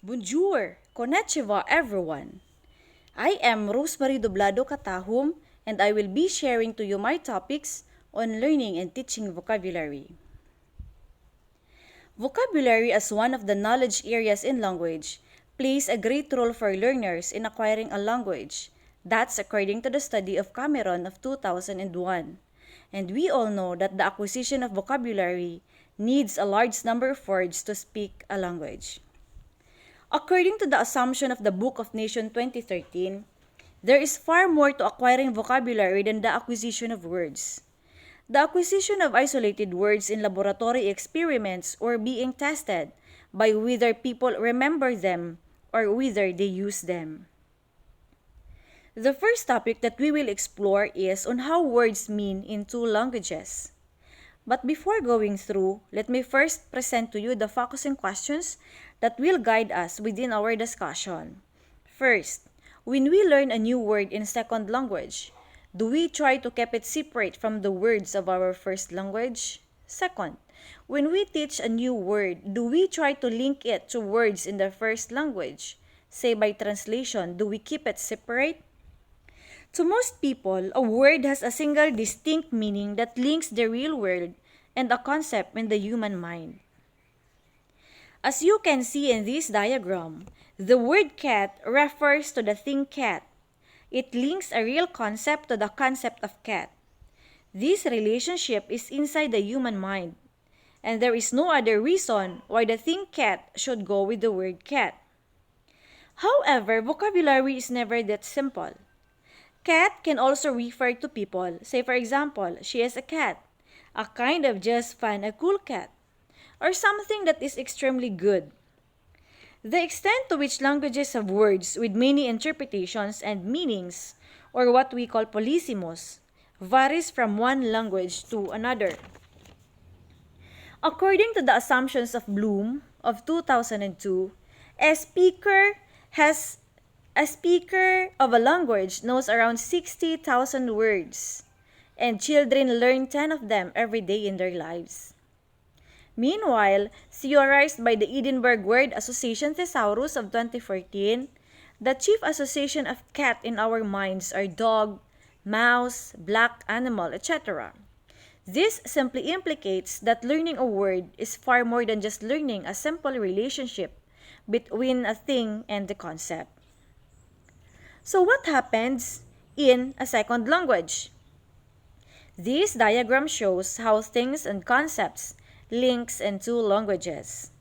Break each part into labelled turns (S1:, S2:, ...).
S1: Bonjour! Konnichiwa everyone! I am Rosemary Doblado Katahum and I will be sharing to you my topics on learning and teaching vocabulary. Vocabulary as one of the knowledge areas in language plays a great role for learners in acquiring a language. That's according to the study of Cameron of 2001. And we all know that the acquisition of vocabulary needs a large number of words to speak a language. According to the assumption of the Book of Nations 2013, there is far more to acquiring vocabulary than the acquisition of words. The acquisition of isolated words in laboratory experiments or being tested by whether people remember them or whether they use them. The first topic that we will explore is on how words mean in two languages. But before going through, let me first present to you the focusing questions that will guide us within our discussion. First, when we learn a new word in second language, do we try to keep it separate from the words of our first language? Second, when we teach a new word, do we try to link it to words in the first language? Say by translation, do we keep it separate? To most people, a word has a single distinct meaning that links the real world and a concept in the human mind. As you can see in this diagram, the word cat refers to the thing cat. It links a real concept to the concept of cat. This relationship is inside the human mind, and there is no other reason why the thing cat should go with the word cat. However, vocabulary is never that simple. Cat can also refer to people. Say for example, she is a cat, a kind of just fun, a cool cat, or something that is extremely good. The extent to which languages have words with many interpretations and meanings, or what we call polysemous, varies from one language to another. According to the assumptions of Bloom of 2002, a speaker of a language knows around 60,000 words, and children learn 10 of them every day in their lives. Meanwhile, theorized by the Edinburgh Word Association Thesaurus of 2014, the chief association of cat in our minds are dog, mouse, black animal, etc. This simply implicates that learning a word is far more than just learning a simple relationship between a thing and the concept. So what happens in a second language? This diagram shows how things and concepts links in two languages.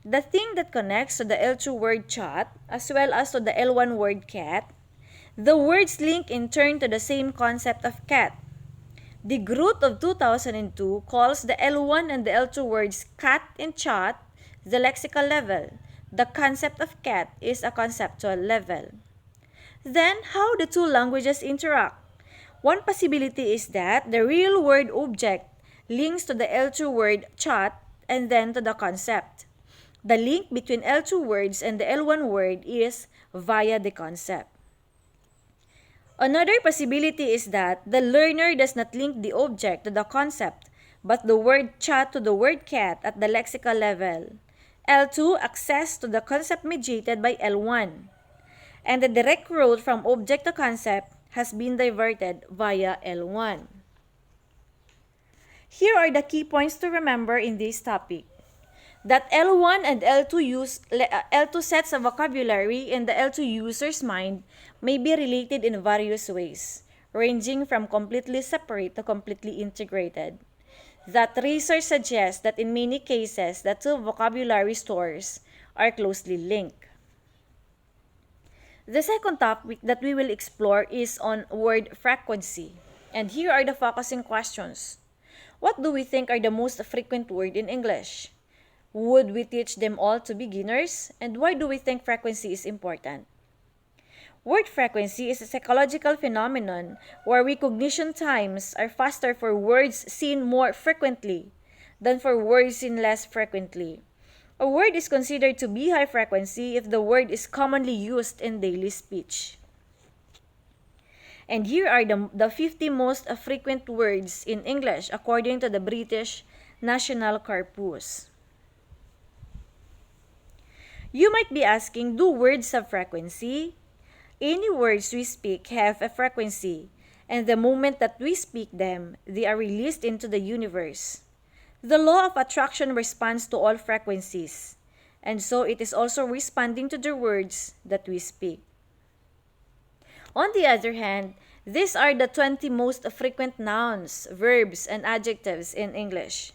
S1: The thing that connects to the L2 word chat as well as to the L1 word cat, the words link in turn to the same concept of cat. The Groot of 2002 calls the L1 and the L2 words cat and chat the lexical level. The concept of cat is a conceptual level. Then, how the two languages interact? One possibility is that the real word object links to the L2 word chat and then to the concept. The link between L2 words and the L1 word is via the concept. Another possibility is that the learner does not link the object to the concept, but the word chat to the word cat at the lexical level. L2 access to the concept mediated by L1. And the direct road from object to concept has been diverted via L1. Here are the key points to remember in this topic. That L1 and L2 sets of vocabulary in the L2 user's mind may be related in various ways, ranging from completely separate to completely integrated. That research suggests that in many cases, the two vocabulary stores are closely linked. The second topic that we will explore is on word frequency. And here are the focusing questions. What do we think are the most frequent words in English? Would we teach them all to beginners? And why do we think frequency is important? Word frequency is a psychological phenomenon where recognition times are faster for words seen more frequently than for words seen less frequently. A word is considered to be high frequency if the word is commonly used in daily speech. And here are the 50 most frequent words in English according to the British National Corpus. You might be asking, do words have frequency? Any words we speak have a frequency, and the moment that we speak them, they are released into the universe. The law of attraction responds to all frequencies, and so it is also responding to the words that we speak. On the other hand, these are the 20 most frequent nouns, verbs, and adjectives in English.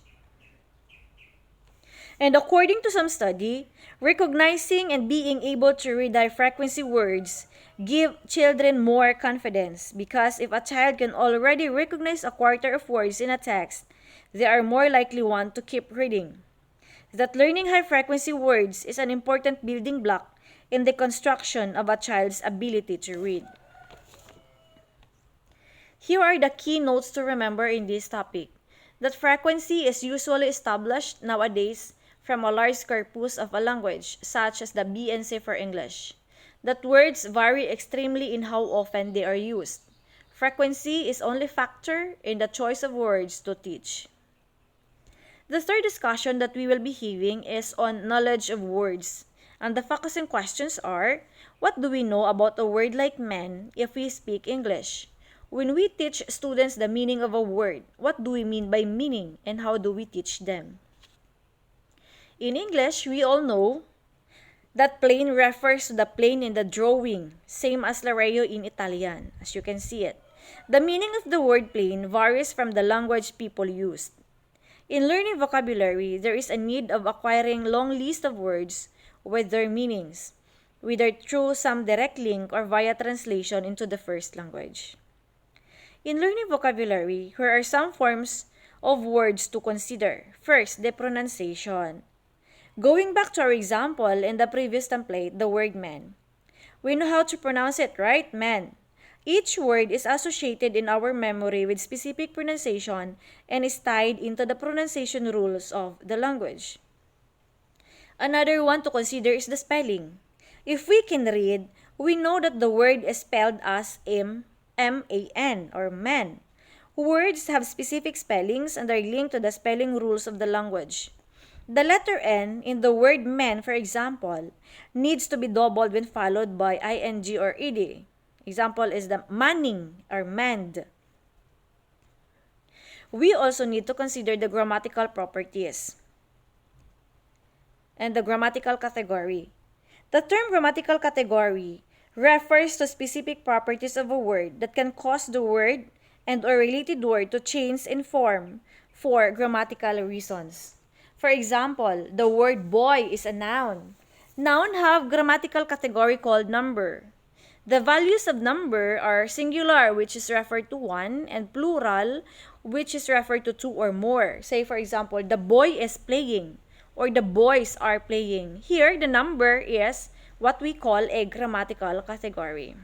S1: And according to some study, recognizing and being able to read high frequency words give children more confidence, because if a child can already recognize a quarter of words in a text, they are more likely want to keep reading. That learning high frequency words is an important building block in the construction of a child's ability to read. Here are the key notes to remember in this topic. That frequency is usually established nowadays from a large corpus of a language, such as the BNC for English. That words vary extremely in how often they are used. Frequency is only factor in the choice of words to teach. The third discussion that we will be having is on knowledge of words. And the focusing questions are, what do we know about a word like man if we speak English? When we teach students the meaning of a word, what do we mean by meaning and how do we teach them? In English, we all know that plane refers to the plane in the drawing, same as l'aereo in Italian, as you can see it. The meaning of the word plane varies from the language people used. In learning vocabulary, there is a need of acquiring long list of words with their meanings, whether through some direct link or via translation into the first language. In learning vocabulary, here are some forms of words to consider. First, the pronunciation. Going back to our example in the previous template, the word man. We know how to pronounce it, right? Man. Each word is associated in our memory with specific pronunciation and is tied into the pronunciation rules of the language. Another one to consider is the spelling. If we can read, we know that the word is spelled as M-A-N or man. Words have specific spellings and are linked to the spelling rules of the language. The letter N in the word man, for example, needs to be doubled when followed by ing or ed. Example is the manning or manned. We also need to consider the grammatical properties and the grammatical category. The term grammatical category refers to specific properties of a word that can cause the word and or related word to change in form for grammatical reasons. For example, the word boy is a noun. Noun have grammatical category called number. The values of number are singular, which is referred to one, and plural, which is referred to two or more. Say for example, the boy is playing or the boys are playing. Here, the number is what we call a grammatical category.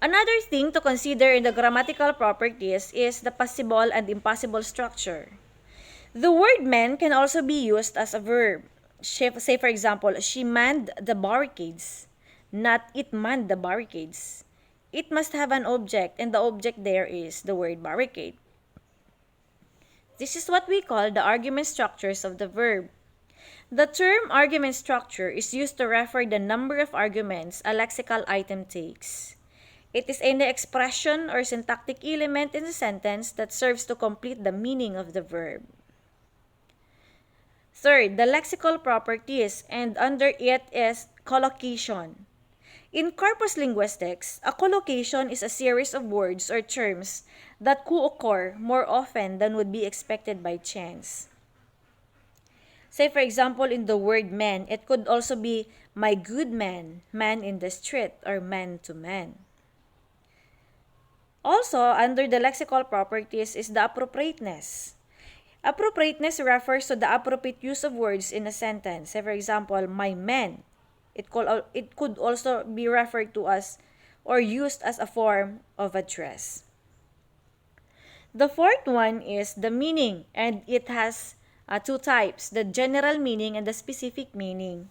S1: Another thing to consider in the grammatical properties is the possible and impossible structure. The word man can also be used as a verb. Say for example, she manned the barricades, not it manned the barricades. It must have an object, and the object there is the word barricade. This is what we call the argument structures of the verb. The term argument structure is used to refer the number of arguments a lexical item takes. It is any expression or syntactic element in the sentence that serves to complete the meaning of the verb. Third, the lexical properties, and under it is collocation. In corpus linguistics, a collocation is a series of words or terms that co-occur more often than would be expected by chance. Say for example, in the word man, it could also be my good man, man in the street, or man to man. Also, under the lexical properties is the appropriateness. Appropriateness refers to the appropriate use of words in a sentence. Say for example, my man. It could also be referred to as or used as a form of address. The fourth one is the meaning, and it has two types, the general meaning and the specific meaning.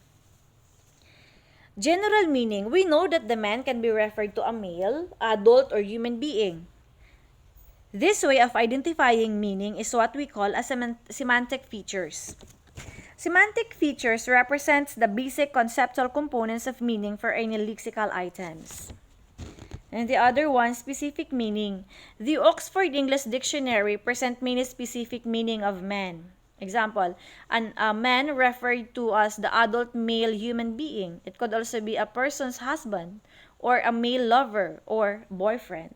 S1: General meaning, we know that the man can be referred to a male, adult, or human being. This way of identifying meaning is what we call as semantic features. Semantic features represents the basic conceptual components of meaning for any lexical items. And the other one, specific meaning. The Oxford English Dictionary present many specific meaning of man. Example, a man referred to as the adult male human being. It could also be a person's husband or a male lover or boyfriend.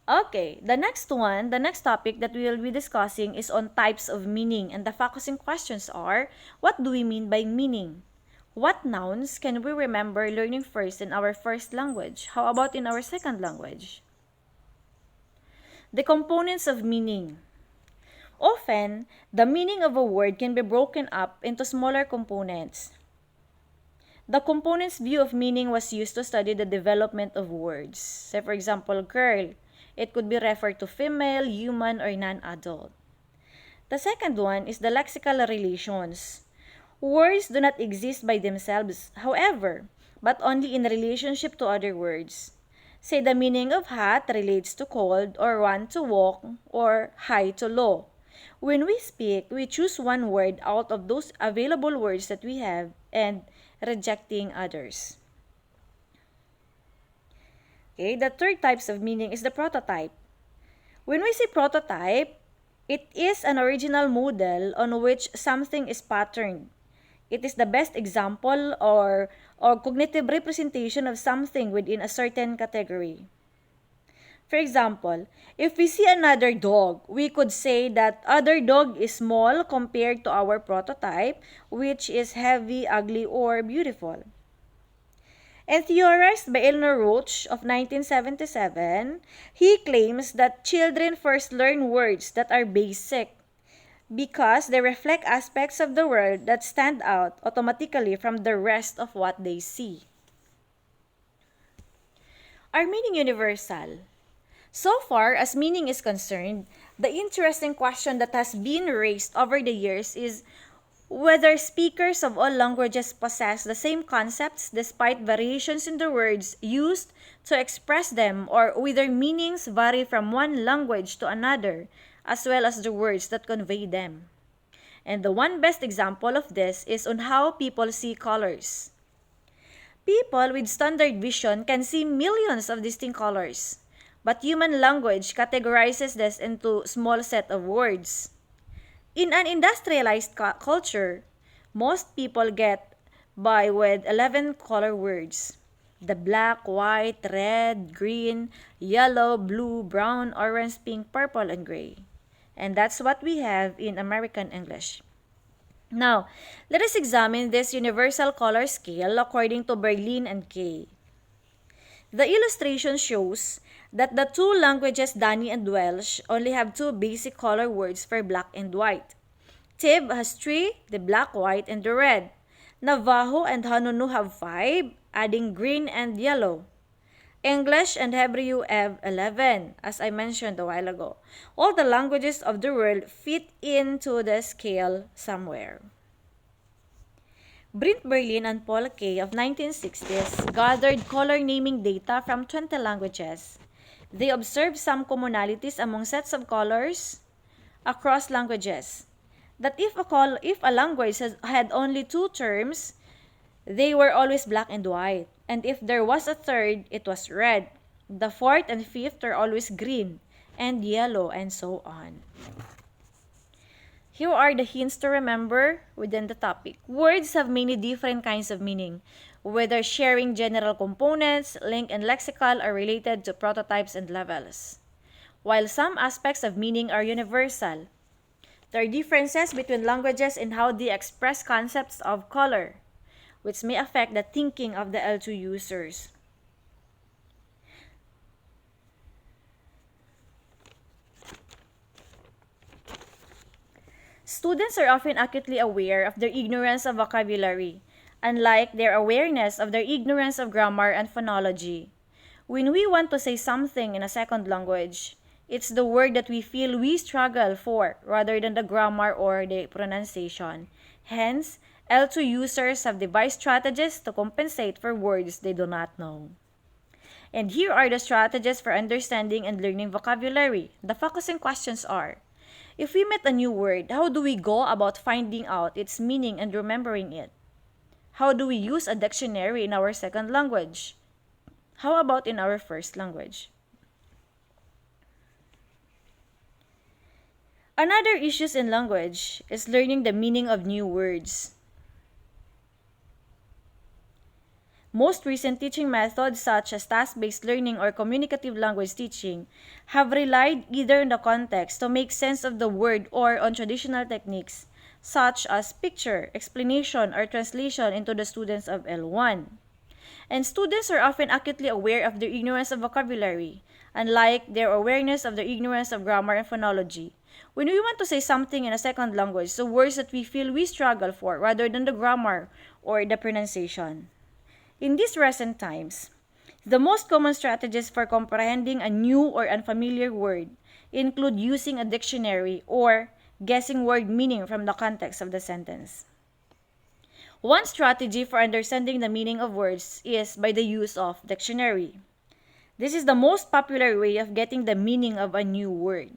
S1: Okay, the next topic that we will be discussing is on types of meaning, and the focusing questions are, what do we mean by meaning? What nouns can we remember learning first in our first language? How about in our second language? The components of meaning. Often, the meaning of a word can be broken up into smaller components. The components view of meaning was used to study the development of words. Say for example, girl. It could be referred to female, human, or non-adult. The second one is the lexical relations. Words do not exist by themselves, however, but only in relationship to other words. Say the meaning of hot relates to cold, or run to walk, or high to low. When we speak, we choose one word out of those available words that we have and rejecting others. Okay, the third types of meaning is the prototype. When we say prototype, it is an original model on which something is patterned. It is the best example or cognitive representation of something within a certain category. For example, if we see another dog, we could say that other dog is small compared to our prototype, which is heavy, ugly, or beautiful. And theorized by Eleanor Roach of 1977, he claims that children first learn words that are basic because they reflect aspects of the world that stand out automatically from the rest of what they see. Are meaning universal? So far as meaning is concerned, the interesting question that has been raised over the years is whether speakers of all languages possess the same concepts despite variations in the words used to express them, or whether meanings vary from one language to another, as well as the words that convey them. And the one best example of this is on how people see colors. People with standard vision can see millions of distinct colors, but human language categorizes this into a small set of words. In an industrialized culture, most people get by with 11 color words. The black, white, red, green, yellow, blue, brown, orange, pink, purple, and gray. And that's what we have in American English. Now, let us examine this universal color scale according to Berlin and Kay. The illustration shows that the two languages Dani and Welsh only have two basic color words for black and white. Tib has 3, the black, white, and the red. Navajo and Hanunu have 5, adding green and yellow. English and Hebrew have 11, as I mentioned a while ago. All the languages of the world fit into the scale somewhere. Brint Berlin and Paul Kay of 1960s gathered color naming data from 20 languages. They observed some commonalities among sets of colors across languages. That if a language had only 2 terms, they were always black and white. And if there was a third, it was red. The fourth and fifth are always green and yellow, and so on. Here are the hints to remember within the topic. Words have many different kinds of meaning, whether sharing general components, link and lexical are related to prototypes and levels. While some aspects of meaning are universal, there are differences between languages in how they express concepts of color, which may affect the thinking of the L2 users. Students are often acutely aware of their ignorance of vocabulary, unlike their awareness of their ignorance of grammar and phonology. When we want to say something in a second language, it's the word that we feel we struggle for rather than the grammar or the pronunciation. Hence, L2 users have devised strategies to compensate for words they do not know. And here are the strategies for understanding and learning vocabulary. The focusing questions are: If we met a new word, how do we go about finding out its meaning and remembering it? How do we use a dictionary in our second language? How about in our first language? Another issue in language is learning the meaning of new words. Most recent teaching methods such as task-based learning or communicative language teaching have relied either on the context to make sense of the word or on traditional techniques such as picture, explanation, or translation into the students of L1. And students are often acutely aware of their ignorance of vocabulary, unlike their awareness of their ignorance of grammar and phonology. When we want to say something in a second language, the words that we feel we struggle for rather than the grammar or the pronunciation. In these recent times, the most common strategies for comprehending a new or unfamiliar word include using a dictionary or guessing word meaning from the context of the sentence. One strategy for understanding the meaning of words is by the use of dictionary. This is the most popular way of getting the meaning of a new word,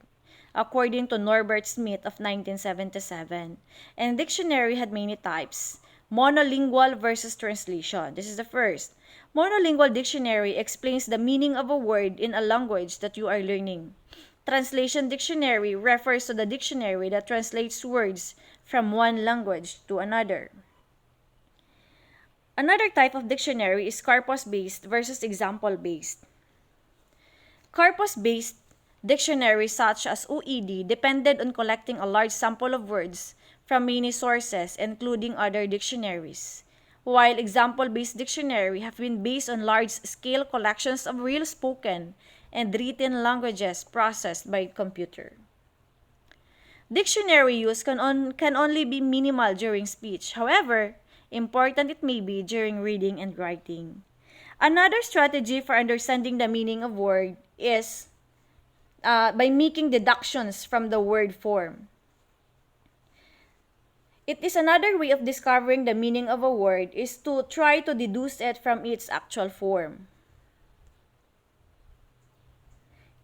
S1: according to Norbert Smith of 1977. And dictionary had many types. Monolingual versus translation. This is the first. Monolingual dictionary explains the meaning of a word in a language that you are learning. Translation dictionary refers to the dictionary that translates words from one language to another. Another type of dictionary is corpus-based versus example-based. Corpus-based dictionaries such as OED depended on collecting a large sample of words from many sources, including other dictionaries, while example-based dictionary have been based on large-scale collections of real spoken and written languages processed by computer. Dictionary use can only be minimal during speech. However, important it may be during reading and writing. Another strategy for understanding the meaning of word is by making deductions from the word form. It is another way of discovering the meaning of a word is to try to deduce it from its actual form.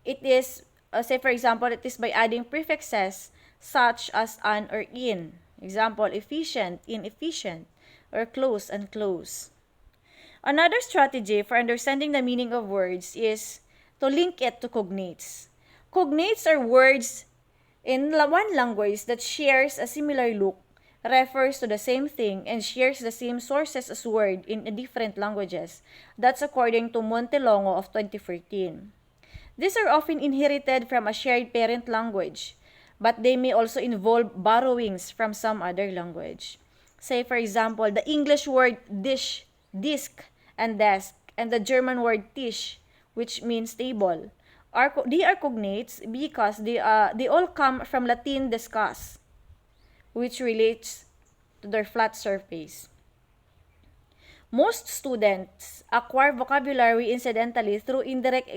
S1: It is, say for example, it is by adding prefixes such as an or in. Example, efficient, inefficient, or close and close. Another strategy for understanding the meaning of words is to link it to cognates. Cognates are words in one language that shares a similar look, refers to the same thing, and shares the same sources as word in different languages. That's according to Montelongo of 2014. These are often inherited from a shared parent language, but they may also involve borrowings from some other language. Say for example, the English word dish, disc, and desk, and the German word Tisch, which means table, they are cognates because they all come from Latin discus, which relates to their flat surface. Most students acquire vocabulary incidentally through indirect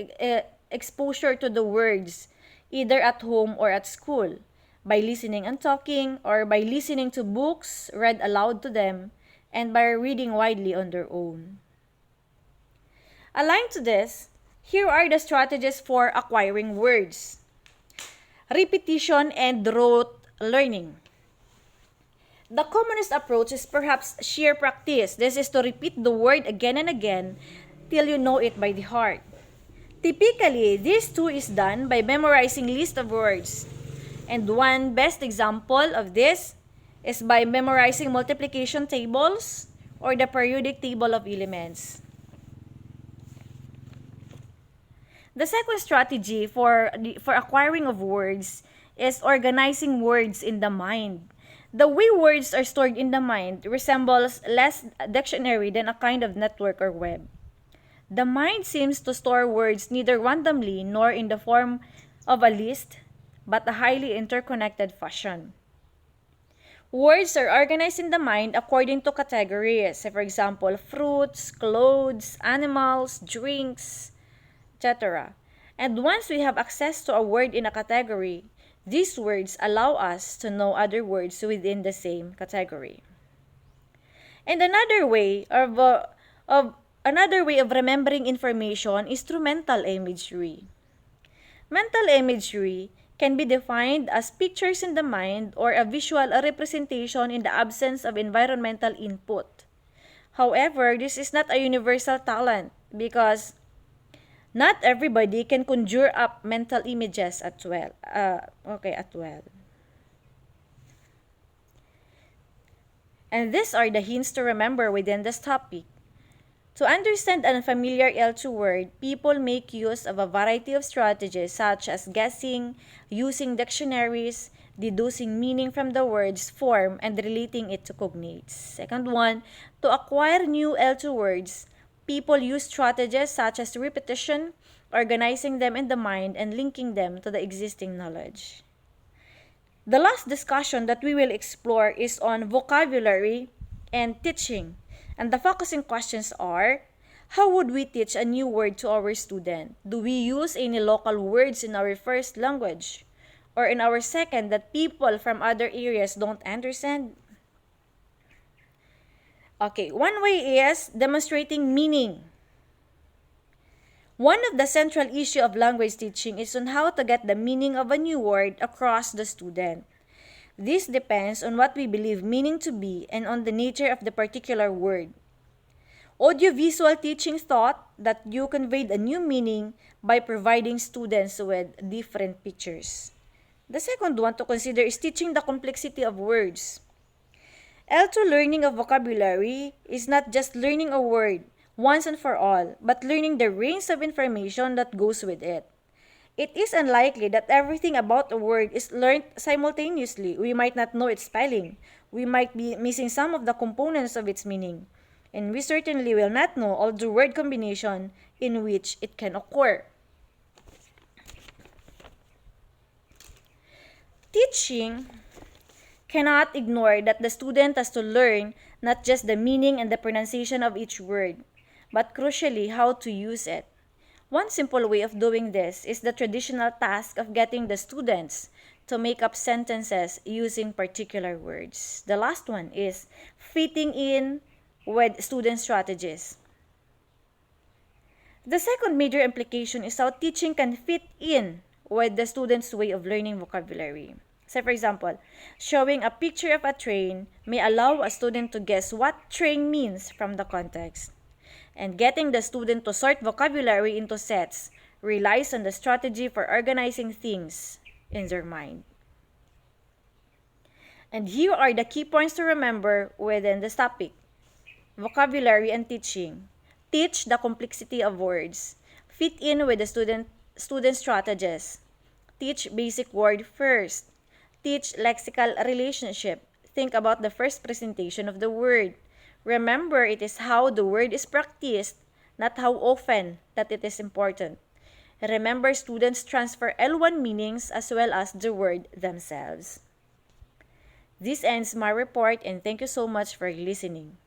S1: exposure to the words, either at home or at school, by listening and talking, or by listening to books read aloud to them, and by reading widely on their own. Aligned to this, here are the strategies for acquiring words. Repetition and rote learning. The commonest approach is perhaps sheer practice. This is to repeat the word again and again till you know it by the heart. Typically, this too is done by memorizing list of words. And one best example of this is by memorizing multiplication tables or the periodic table of elements. The second strategy for acquiring of words is organizing words in the mind. The way words are stored in the mind resembles less a dictionary than a kind of network or web. The mind seems to store words neither randomly nor in the form of a list, but a highly interconnected fashion. Words are organized in the mind according to categories. For example, fruits, clothes, animals, drinks, etc. And once we have access to a word in a category, these words allow us to know other words within the same category. And another way of remembering information is through mental imagery. Mental imagery can be defined as pictures in the mind or a visual representation in the absence of environmental input. However, this is not a universal talent because not everybody can conjure up mental images at well. And these are the hints to remember within this topic. To understand an unfamiliar L2 word, people make use of a variety of strategies such as guessing, using dictionaries, deducing meaning from the word's form, and relating it to cognates. Second one, to acquire new L2 words, people use strategies such as repetition, organizing them in the mind, and linking them to the existing knowledge. The last discussion that we will explore is on vocabulary and teaching. And the focusing questions are, how would we teach a new word to our student? Do we use any local words in our first language? Or in our second that people from other areas don't understand? Okay, one way is demonstrating meaning. One of the central issue of language teaching is on how to get the meaning of a new word across the student. This depends on what we believe meaning to be and on the nature of the particular word. Audiovisual teaching taught that you conveyed a new meaning by providing students with different pictures. The second one to consider is teaching the complexity of words. L2 learning of vocabulary is not just learning a word once and for all, but learning the range of information that goes with it. It is unlikely that everything about a word is learned simultaneously. We might not know its spelling. We might be missing some of the components of its meaning. And we certainly will not know all the word combination in which it can occur. Teaching cannot ignore that the student has to learn not just the meaning and the pronunciation of each word, but crucially how to use it. One simple way of doing this is the traditional task of getting the students to make up sentences using particular words. The last one is fitting in with student strategies. The second major implication is how teaching can fit in with the student's way of learning vocabulary. So for example, showing a picture of a train may allow a student to guess what train means from the context. And getting the student to sort vocabulary into sets relies on the strategy for organizing things in their mind. And here are the key points to remember within this topic. Vocabulary and teaching. Teach the complexity of words. Fit in with the student strategies. Teach basic word first. Teach lexical relationship. Think about the first presentation of the word. Remember, it is how the word is practiced, not how often, that it is important. Remember, students transfer L1 meanings as well as the word themselves. This ends my report and thank you so much for listening.